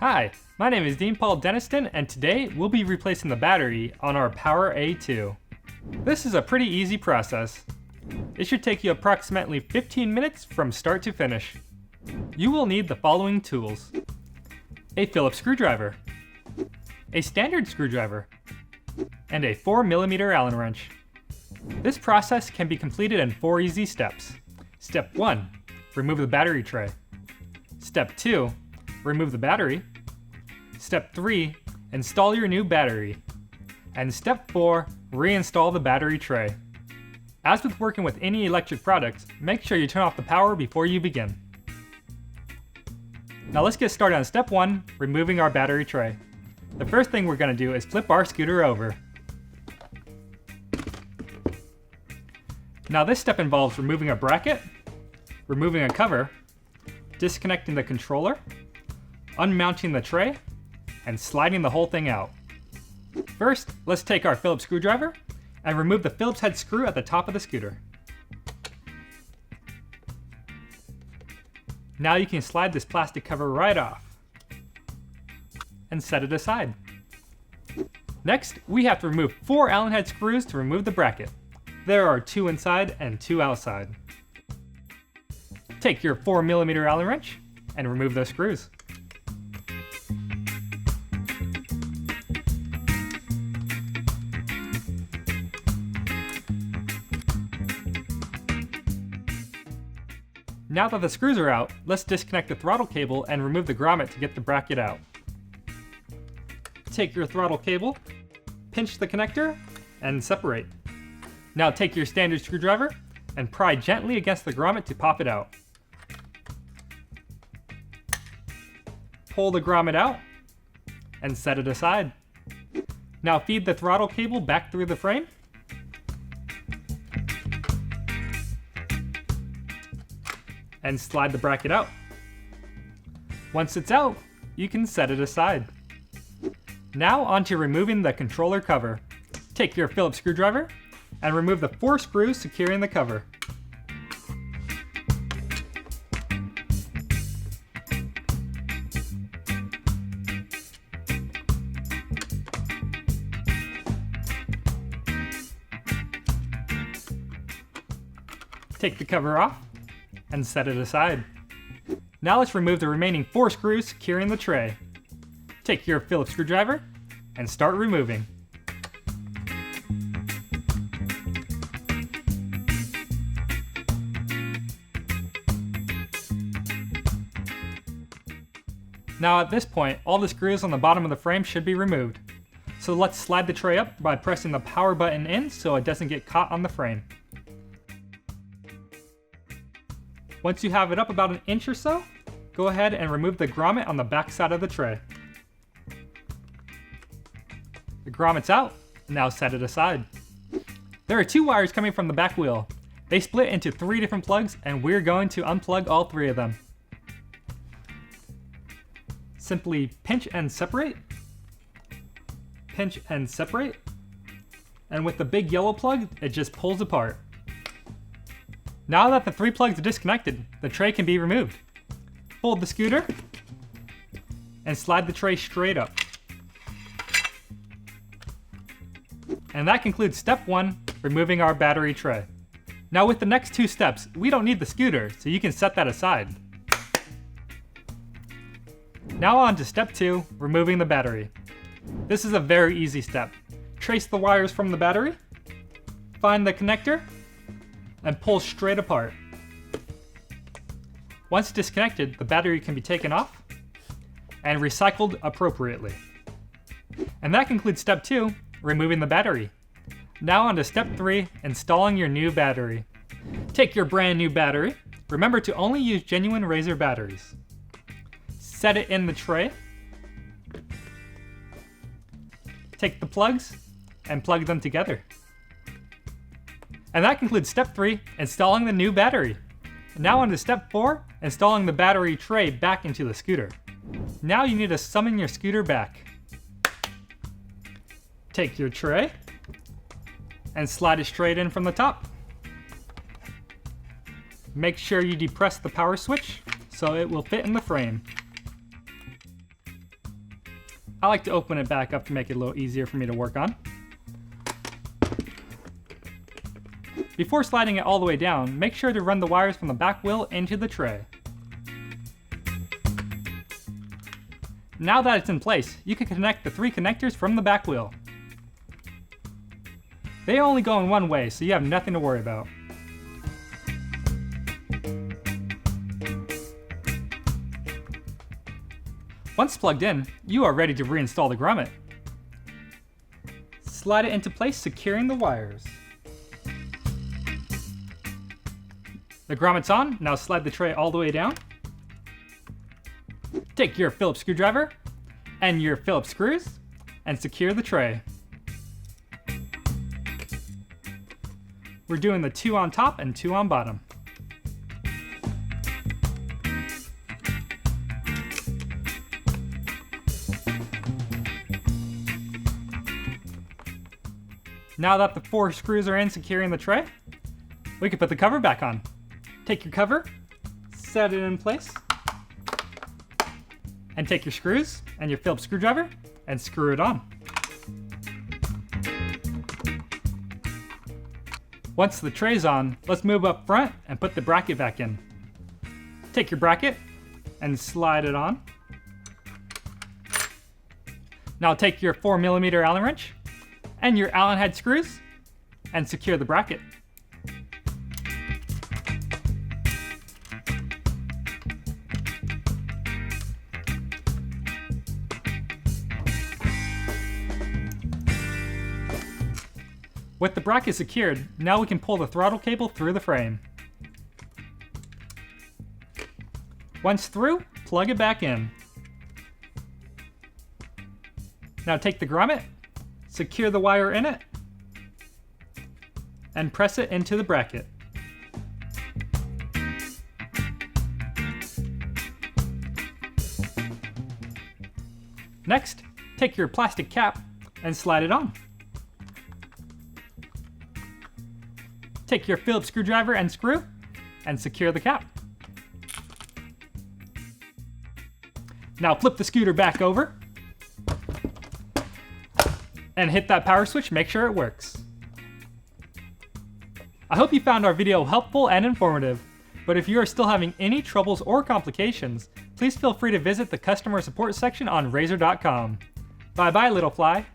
Hi, my name is Dean Paul Deniston, and today we'll be replacing the battery on our Power A2. This is a pretty easy process. It should take you approximately 15 minutes from start to finish. You will need the following tools: a Phillips screwdriver, a standard screwdriver, and a 4mm Allen wrench. This process can be completed in 4 easy steps. Step 1. Remove the battery tray. Step 2. Remove the battery. Step 3. Install your new battery. And Step 4. Reinstall the battery tray. As with working with any electric products, make sure you turn off the power before you begin. Now let's get started on Step 1, removing our battery tray. The first thing we're going to do is flip our scooter over. Now this step involves removing a bracket, removing a cover, disconnecting the controller, unmounting the tray, and sliding the whole thing out. First, let's take our Phillips screwdriver and remove the Phillips head screw at the top of the scooter. Now you can slide this plastic cover right off and set it aside. Next, we have to remove 4 Allen head screws to remove the bracket. There are 2 inside and 2 outside. Take your 4mm Allen wrench and remove those screws. Now that the screws are out, let's disconnect the throttle cable and remove the grommet to get the bracket out. Take your throttle cable, pinch the connector, and separate. Now take your standard screwdriver and pry gently against the grommet to pop it out. Pull the grommet out and set it aside. Now feed the throttle cable back through the frame. And slide the bracket out. Once it's out, you can set it aside. Now onto removing the controller cover. Take your Phillips screwdriver and remove the 4 screws securing the cover. Take the cover off and set it aside. Now let's remove the remaining 4 screws securing the tray. Take your Phillips screwdriver and start removing. Now at this point, all the screws on the bottom of the frame should be removed. So let's slide the tray up by pressing the power button in so it doesn't get caught on the frame. Once you have it up about an inch or so, go ahead and remove the grommet on the back side of the tray. The grommet's out, now set it aside. There are 2 wires coming from the back wheel. They split into 3 different plugs, and we're going to unplug all 3 of them. Simply pinch and separate, and with the big yellow plug, it just pulls apart. Now that the 3 plugs are disconnected, the tray can be removed. Fold the scooter and slide the tray straight up. And that concludes Step 1, removing our battery tray. Now with the next 2 steps, we don't need the scooter, so you can set that aside. Now on to Step 2, removing the battery. This is a very easy step. Trace the wires from the battery, find the connector, and pull straight apart. Once disconnected, the battery can be taken off and recycled appropriately. And that concludes Step 2, removing the battery. Now on to Step 3, installing your new battery. Take your brand new battery. Remember to only use genuine Razor batteries. Set it in the tray. Take the plugs and plug them together. And that concludes Step 3, installing the new battery. Now on to Step 4, installing the battery tray back into the scooter. Now you need to summon your scooter back. Take your tray and slide it straight in from the top. Make sure you depress the power switch so it will fit in the frame. I like to open it back up to make it a little easier for me to work on. Before sliding it all the way down, make sure to run the wires from the back wheel into the tray. Now that it's in place, you can connect the 3 connectors from the back wheel. They only go in one way, so you have nothing to worry about. Once plugged in, you are ready to reinstall the grommet. Slide it into place, securing the wires. The grommet's on, now slide the tray all the way down. Take your Phillips screwdriver and your Phillips screws and secure the tray. We're doing the 2 on top and 2 on bottom. Now that the 4 screws are in securing the tray, we can put the cover back on. Take your cover, set it in place, and take your screws and your Phillips screwdriver and screw it on. Once the tray's on, let's move up front and put the bracket back in. Take your bracket and slide it on. Now take your 4mm Allen wrench and your Allen head screws and secure the bracket. With the bracket secured, now we can pull the throttle cable through the frame. Once through, plug it back in. Now take the grommet, secure the wire in it, and press it into the bracket. Next, take your plastic cap and slide it on. Take your Phillips screwdriver and screw and secure the cap. Now flip the scooter back over and hit that power switch, make sure it works. I hope you found our video helpful and informative, but if you are still having any troubles or complications, please feel free to visit the customer support section on Razor.com. Bye bye, little fly.